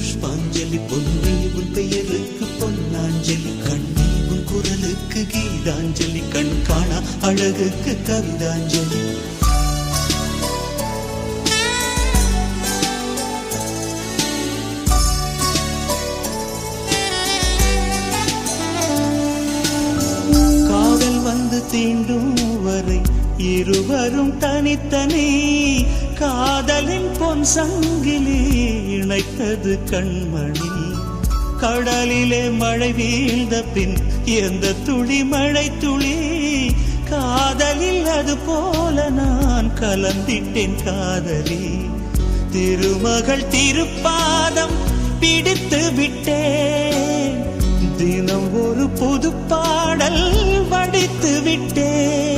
புஷ்பாஞ்சலி பொன்னி உன் பெயருக்கு பொன்னாஞ்சலி கண்ணி உன் குரலுக்கு கீதாஞ்சலி கண் காணா அழகுக்கு கவிதாஞ்சலி காதல் வந்து தீண்டும் வரை இருவரும் தனித்தனி காதலின் பொன் சங்கிலி இணைத்தது கண்மணி கடலிலே மழை வீழ்ந்த பின் எந்த துளி மழை துளி காதலில் அது போல நான் கலந்திட்டேன் காதலி திருமகள் திருப்பாதம் பிடித்து விட்டேன் தினம் ஒரு புது பாடல் வடித்து விட்டேன்